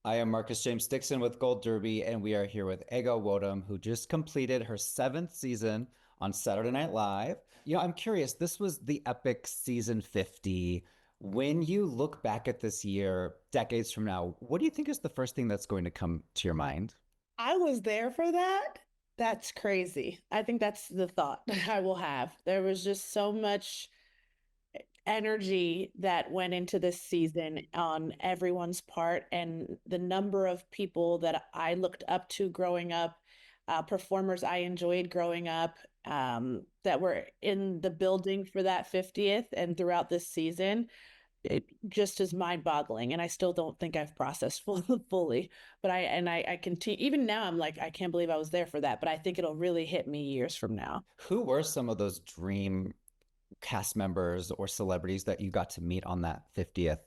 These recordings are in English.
I am Marcus James Dixon with Gold Derby, and we are here with Ego Nwodim, who just completed her seventh season on Saturday Night Live. I'm curious, this was the epic season 50. When you look back at this year, decades from now, what do you think is the first thing that's going to come to your mind? I was there for that. That's crazy. I think that's the thought I will have. There was just so much energy that went into this season on everyone's part, and the number of people that I looked up to growing up, performers I enjoyed growing up, that were in the building for that 50th and throughout this season. It just is mind-boggling, and I still don't think I've processed fully. But I continue even now. I'm like, I can't believe I was there for that. But I think it'll really hit me years from now. Who were some of those dream cast members or celebrities that you got to meet on that 50th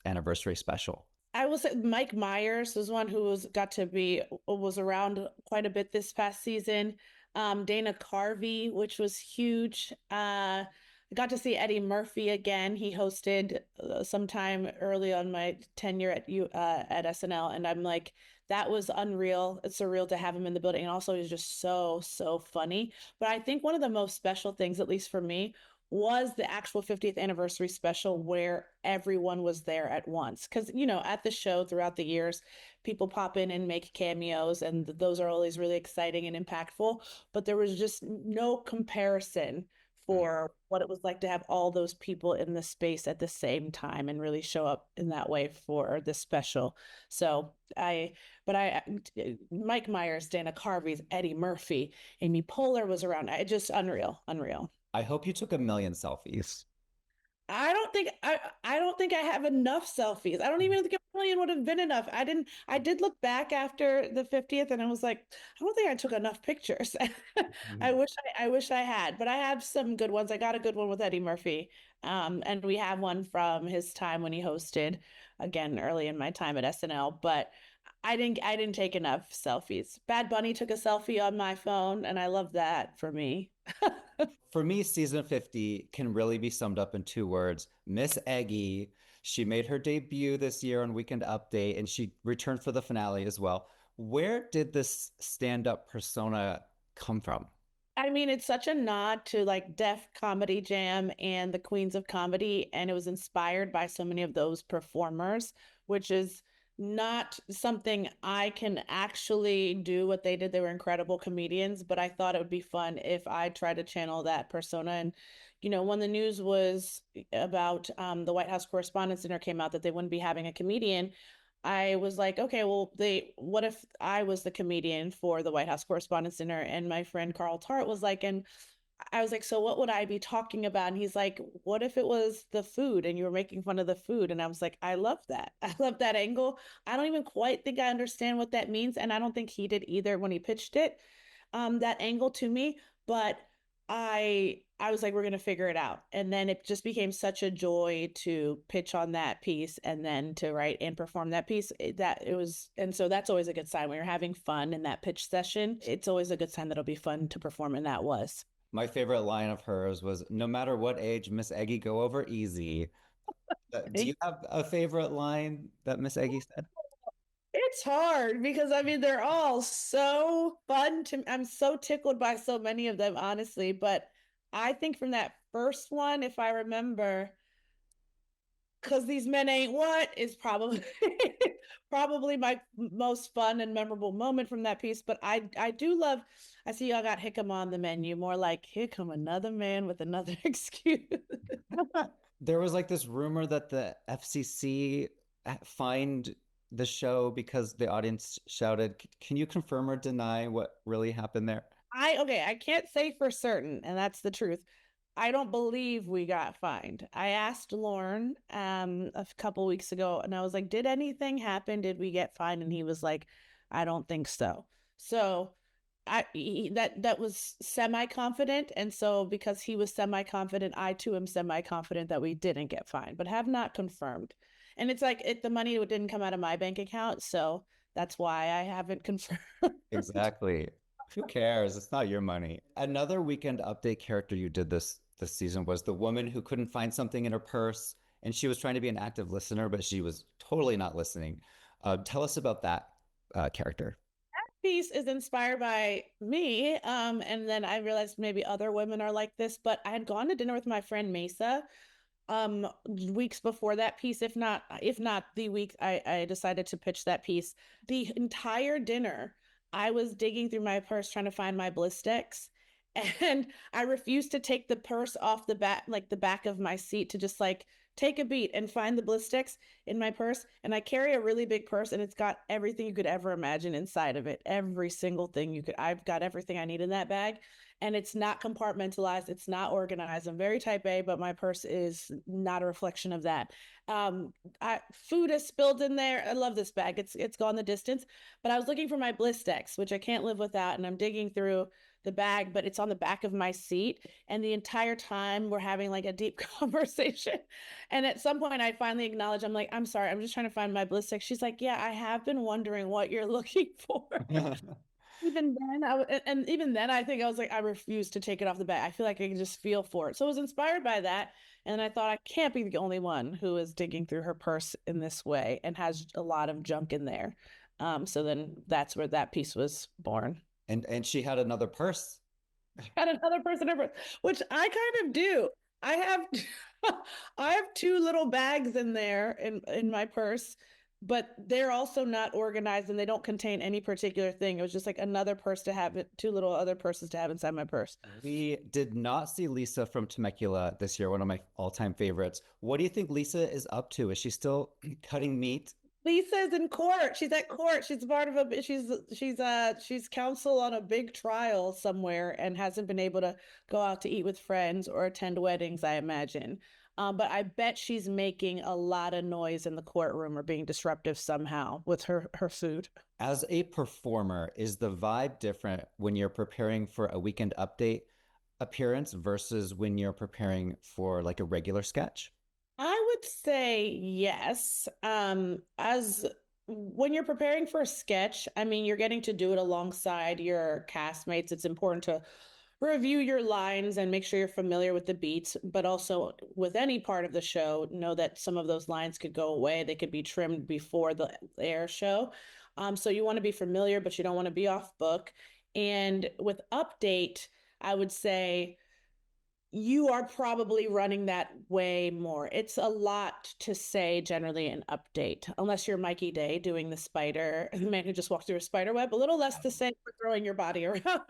anniversary special? I will say Mike Myers was one who was around quite a bit this past season. Dana Carvey, which was huge. I got to see Eddie Murphy again. He hosted sometime early on my tenure at SNL, and I'm like, that was unreal. It's surreal to have him in the building, and also he's just so funny. But I think one of the most special things, at least for me, was the actual 50th anniversary special where everyone was there at once. Because, at the show throughout the years, people pop in and make cameos, and those are always really exciting and impactful. But there was just no comparison for what it was like to have all those people in the space at the same time and really show up in that way for the special. So Mike Myers, Dana Carvey's, Eddie Murphy, Amy Poehler was around. Just unreal, unreal. I hope you took a million selfies. I don't think I have enough selfies. I don't even think a million would have been enough. I did look back after the 50th and I was like, I don't think I took enough pictures. I wish I had, but I have some good ones. I got a good one with Eddie Murphy. And we have one from his time when he hosted again early in my time at SNL, but I didn't take enough selfies. Bad Bunny took a selfie on my phone and I love that for me. For me, season 50 can really be summed up in two words. Miss Eggy, she made her debut this year on Weekend Update and she returned for the finale as well. Where did this stand-up persona come from? I mean, it's such a nod to like Def Comedy Jam and the Queens of Comedy, and it was inspired by so many of those performers, which is not something I can actually do what they did. They were incredible comedians, but I thought it would be fun if I tried to channel that persona. And, when the news was about the White House Correspondents' Dinner came out that they wouldn't be having a comedian, I was like, okay, well, what if I was the comedian for the White House Correspondents' Dinner? And my friend Carl Tart was like, and I was like, so what would I be talking about? And he's like, what if it was the food and you were making fun of the food? And I was like, I love that. I love that angle. I don't even quite think I understand what that means. And I don't think he did either when he pitched it, that angle to me. But I was like, we're gonna figure it out. And then it just became such a joy to pitch on that piece and then to write and perform that piece. And so that's always a good sign when you're having fun in that pitch session. It's always a good sign that it'll be fun to perform, and that was. My favorite line of hers was, "No matter what age, Miss Eggy go over easy." Do you have a favorite line that Miss Eggy said? It's hard because I mean they're all so fun to I'm so tickled by so many of them, honestly. But I think from that first one, if I remember, because these men ain't what is probably probably my most fun and memorable moment from that piece. But I do love. I see y'all got Hickam on the menu, more like here come another man with another excuse. There was like this rumor that the FCC fined the show because the audience shouted. Can you confirm or deny what really happened there? I can't say for certain, and that's the truth. I don't believe we got fined. I asked Lorne a couple weeks ago and I was like, "Did anything happen? Did we get fined?" And he was like, "I don't think so." So that was semi-confident, and so because he was semi-confident, I too am semi-confident that we didn't get fined, but have not confirmed. And it's like the money didn't come out of my bank account, so that's why I haven't confirmed. Exactly. Who cares? It's not your money. Another Weekend Update character you did this season was the woman who couldn't find something in her purse and she was trying to be an active listener, but she was totally not listening. Tell us about that character. Piece is inspired by me. And then I realized maybe other women are like this, but I had gone to dinner with my friend Mesa weeks before that piece, if not the week I decided to pitch that piece. The entire dinner I was digging through my purse trying to find my Blistex, and I refused to take the purse off the back, like the back of my seat, to just like take a beat and find the Blistex in my purse. And I carry a really big purse, and it's got everything you could ever imagine inside of it, every single thing you could. I've got everything I need in that bag, and it's not compartmentalized, it's not organized. I'm very type A, but my purse is not a reflection of that. Food is spilled in there. I love this bag. It's gone the distance. But I was looking for my Blistex, which I can't live without, and I'm digging through the bag, but it's on the back of my seat. And the entire time we're having like a deep conversation. And at some point I finally acknowledge, I'm like, I'm sorry, I'm just trying to find my Blistex. She's like, yeah, I have been wondering what you're looking for. Even then, and even then, I think I was like, I refuse to take it off the bat. I feel like I can just feel for it. So I was inspired by that, and I thought I can't be the only one who is digging through her purse in this way and has a lot of junk in there. So then that's where that piece was born. And she had another purse. Got another person ever, which I kind of do. I have I have two little bags in there in my purse, but they're also not organized and they don't contain any particular thing. It was just like another purse to have it, two little other purses to have inside my purse. We did not see Lisa from Temecula this year, one of my all-time favorites. What do you think Lisa is up to? Is she still cutting meat? Lisa's in court. She's at court. She's part of a she's counsel on a big trial somewhere and hasn't been able to go out to eat with friends or attend weddings, I imagine. But I bet she's making a lot of noise in the courtroom or being disruptive somehow with her food. As a performer, is the vibe different when you're preparing for a Weekend Update appearance versus when you're preparing for like a regular sketch? I would say yes. As when you're preparing for a sketch, I mean, you're getting to do it alongside your castmates. It's important to review your lines and make sure you're familiar with the beats, but also with any part of the show, know that some of those lines could go away. They could be trimmed before the air show. So you want to be familiar, but you don't want to be off book. And with update, I would say you are probably running that way more. It's a lot to say generally an update, unless you're Mikey Day doing the spider, the man who just walked through a spider web. A little less to say for throwing your body around,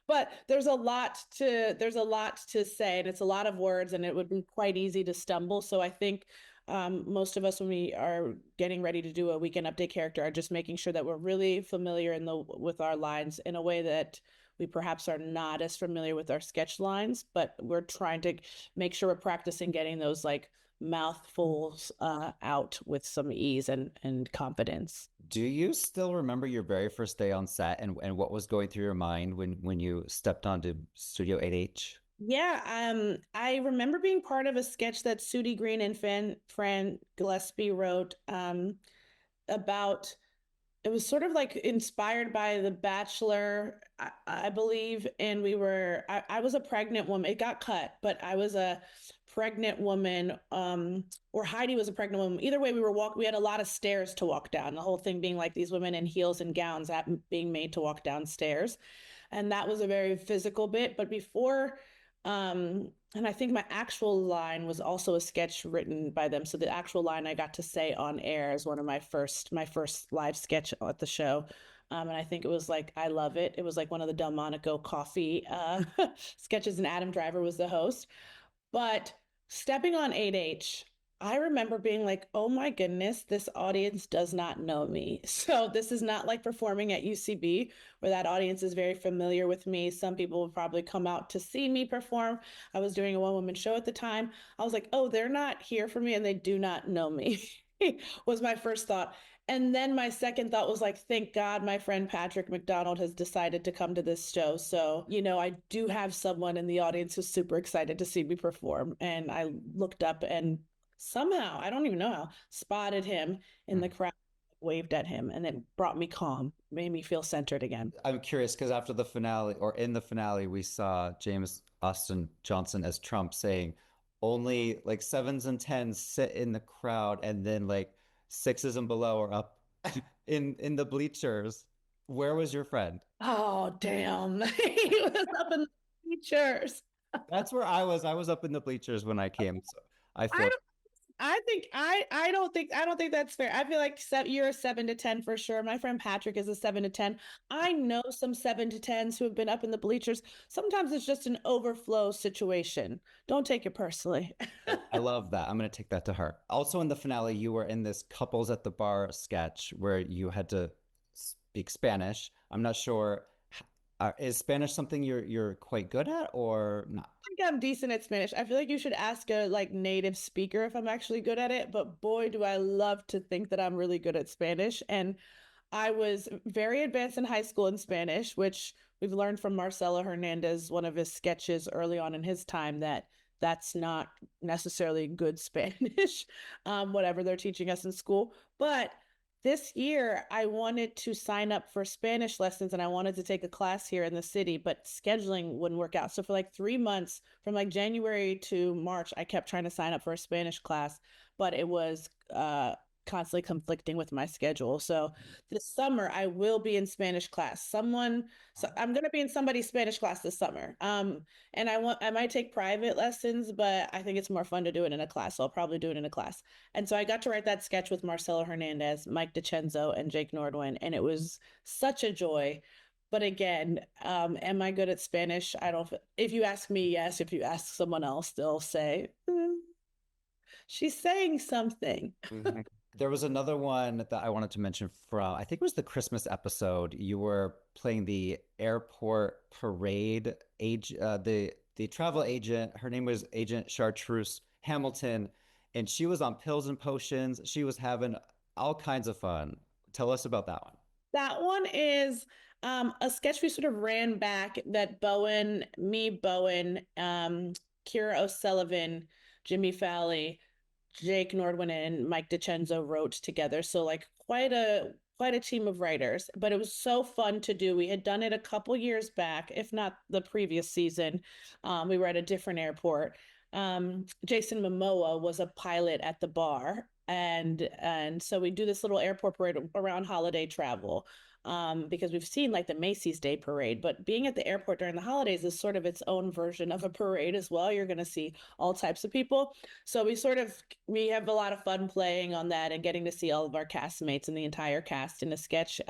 but there's a lot to say, and it's a lot of words, and it would be quite easy to stumble. So I think most of us, when we are getting ready to do a Weekend Update character, are just making sure that we're really familiar with our lines in a way that we perhaps are not as familiar with our sketch lines, but we're trying to make sure we're practicing getting those like mouthfuls out with some ease and confidence. Do you still remember your very first day on set and what was going through your mind when you stepped onto Studio 8H? Yeah, I remember being part of a sketch that Sudie Green and Fran Gillespie wrote about. It was sort of like inspired by The Bachelor, I believe. And I was a pregnant woman. It got cut, but I was a pregnant woman, or Heidi was a pregnant woman. Either way, we had a lot of stairs to walk down. The whole thing being like these women in heels and gowns being made to walk downstairs. And that was a very physical bit. But before, and I think my actual line was also a sketch written by them. So the actual line I got to say on air is one of my first live sketch at the show. And I think it was like, I love it. It was like one of the Delmonico coffee sketches, and Adam Driver was the host. But stepping on 8H, I remember being like, oh my goodness, this audience does not know me. So this is not like performing at UCB, where that audience is very familiar with me. Some people would probably come out to see me perform. I was doing a one-woman show at the time. I was like, oh, they're not here for me and they do not know me, was my first thought. And then my second thought was like, thank God my friend Patrick McDonald has decided to come to this show. So, I do have someone in the audience who's super excited to see me perform. And I looked up and somehow, I don't even know how, spotted him in the crowd, waved at him, and it brought me calm, made me feel centered again. I'm curious because after the finale, or in the finale, we saw James Austin Johnson as Trump saying only like sevens and tens sit in the crowd, and then like sixes and below are up in the bleachers. Where was your friend? Oh, damn. He was up in the features. That's where I was. I was up in the bleachers when I came. So I I feel I think I don't think that's fair. I feel like you're a 7 to 10 for sure. My friend Patrick is a 7 to 10. I know some 7 to 10s who have been up in the bleachers. Sometimes it's just an overflow situation. Don't take it personally. I love that. I'm going to take that to heart. Also, in the finale, you were in this couples at the bar sketch where you had to speak Spanish. I'm not sure. Is Spanish something you're quite good at or not? think I'm decent at Spanish. I feel like you should ask a like native speaker if I'm actually good at it, but boy, do I love to think that I'm really good at Spanish. And I was very advanced in high school in Spanish, which we've learned from Marcelo Hernandez, one of his sketches early on in his time, that that's not necessarily good Spanish, whatever they're teaching us in school. But this year, I wanted to sign up for Spanish lessons and I wanted to take a class here in the city, but scheduling wouldn't work out. So for like 3 months, from like January to March, I kept trying to sign up for a Spanish class, but it was constantly conflicting with my schedule. So this summer I will be in Spanish class. So I'm gonna be in somebody's Spanish class this summer. And I might take private lessons, but I think it's more fun to do it in a class. So I'll probably do it in a class. And so I got to write that sketch with Marcelo Hernandez, Mike DiCenzo, and Jake Nordwin, and it was such a joy. But again, am I good at Spanish? I don't. If you ask me, yes. If you ask someone else, they'll say, she's saying something. Mhm. There was another one that I wanted to mention from, I think it was the Christmas episode. You were playing the airport parade the travel agent. Her name was Agent Chartreuse Hamilton, and she was on pills and potions. She was having all kinds of fun. Tell us about that one. That one is a sketch we sort of ran back that Bowen, Kira O'Sullivan, Jimmy Falley, Jake Nordwin, and Mike DiCenzo wrote together. So like quite a team of writers, but it was so fun to do. We had done it a couple years back, if not the previous season. We were at a different airport. Jason Momoa was a pilot at the bar, and so we do this little airport parade around holiday travel. Because we've seen like the Macy's Day Parade, but being at the airport during the holidays is sort of its own version of a parade as well. You're going to see all types of people. So we have a lot of fun playing on that and getting to see all of our castmates and the entire cast in a sketch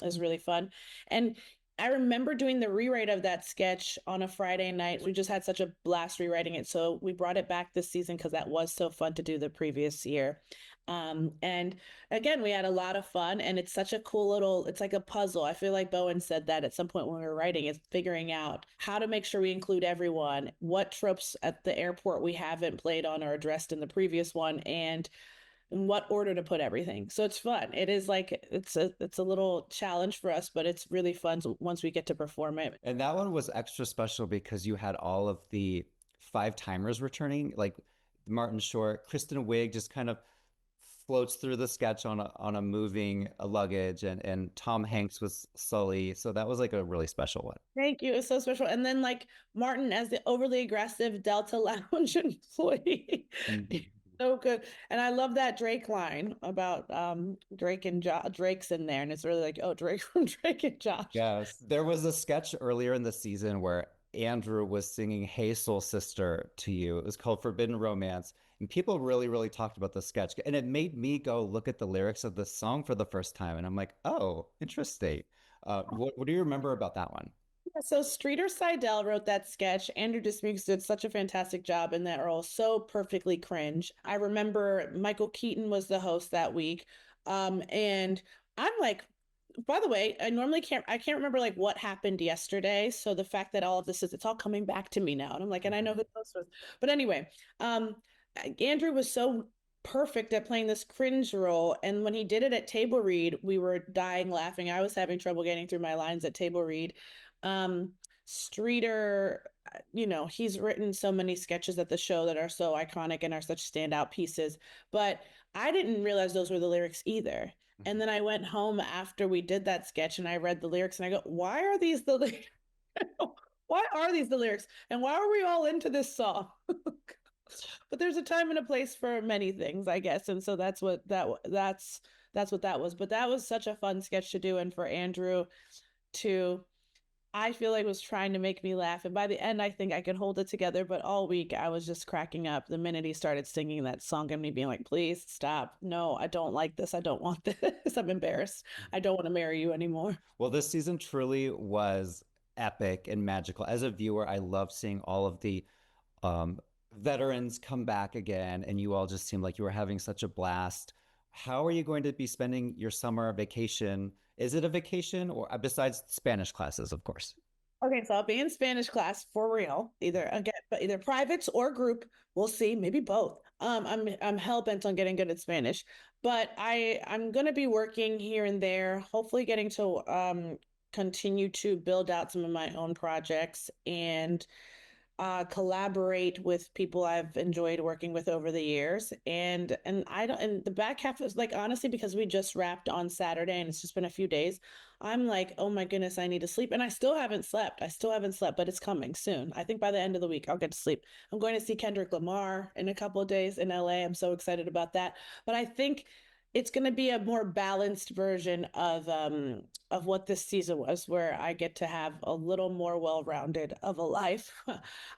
is really fun. And I remember doing the rewrite of that sketch on a Friday night. We just had such a blast rewriting it. So we brought it back this season because that was so fun to do the previous year. And again, we had a lot of fun and it's such a cool it's like a puzzle. I feel like Bowen said that at some point when we were writing is figuring out how to make sure we include everyone, what tropes at the airport we haven't played on or addressed in the previous one, and in what order to put everything. So it's fun. It is like it's a little challenge for us, but it's really fun once we get to perform it. And that one was extra special because you had all of the five timers returning, like Martin Short, Kristen Wiig just kind of floats through the sketch on a moving luggage, and Tom Hanks was Sully. So that was like a really special one. Thank you. It's so special. And then like Martin as the overly aggressive Delta Lounge employee. Mhm. So good. And I love that Drake line about Drake and Drake's in there. And it's really like, oh, Drake from Drake and Josh. Yes. There was a sketch earlier in the season where Andrew was singing Hey Soul Sister to you. It was called Forbidden Romance. And people really, really talked about the sketch. And it made me go look at the lyrics of the song for the first time. And I'm like, oh, interesting. What do you remember about that one? Yeah, so Streeter Seidel wrote that sketch. Andrew Dismukes did such a fantastic job in that role, so perfectly cringe. I remember Michael Keaton was the host that week. And I'm like, by the way, I can't remember like what happened yesterday. So the fact that all of this it's all coming back to me now. And I'm like, and I know who the host was. But anyway, um, Andrew was so perfect at playing this cringe role. And when he did it at table read, we were dying laughing. I was having trouble getting through my lines at table read. Um, Streeter, he's written so many sketches at the show that are so iconic and are such standout pieces, but I didn't realize those were the lyrics either. And then I went home after we did that sketch and I read the lyrics and I go, why are these the lyrics? Why are these the lyrics? And why are we all into this song? But there's a time and a place for many things, I guess. And so that's That's what that was. But that was such a fun sketch to do. And for Andrew to, I feel like was trying to make me laugh. And by the end, I think I could hold it together. But all week, I was just cracking up the minute he started singing that song and me being like, please stop. No, I don't like this. I don't want this. I'm embarrassed. I don't want to marry you anymore. Well, this season truly was epic and magical. As a viewer, I love seeing all of the um, veterans come back again, and you all just seemed like you were having such a blast. How are you going to be spending your summer vacation? Is it a vacation or besides Spanish classes, of course? Okay, so I'll be in Spanish class for real, either again, but either privates or group. We'll see, maybe both. I'm hell bent on getting good at Spanish, but I'm gonna be working here and there, hopefully getting to continue to build out some of my own projects and collaborate with people I've enjoyed working with over the years. And I don't, and the back half is like, honestly, because we just wrapped on Saturday and it's just been a few days, I'm like, oh my goodness, I need to sleep. And I still haven't slept. I still haven't slept, but it's coming soon. I think by the end of the week, I'll get to sleep. I'm going to see Kendrick Lamar in a couple of days in LA. I'm so excited about that. But I think it's going to be a more balanced version of what this season was, where I get to have a little more well-rounded of a life,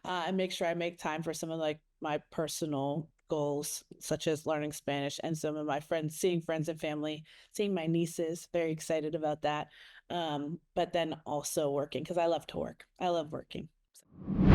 and make sure I make time for some of like my personal goals, such as learning Spanish and some of my friends, seeing friends and family, seeing my nieces. Very excited about that. But then also working because I love to work. I love working. So.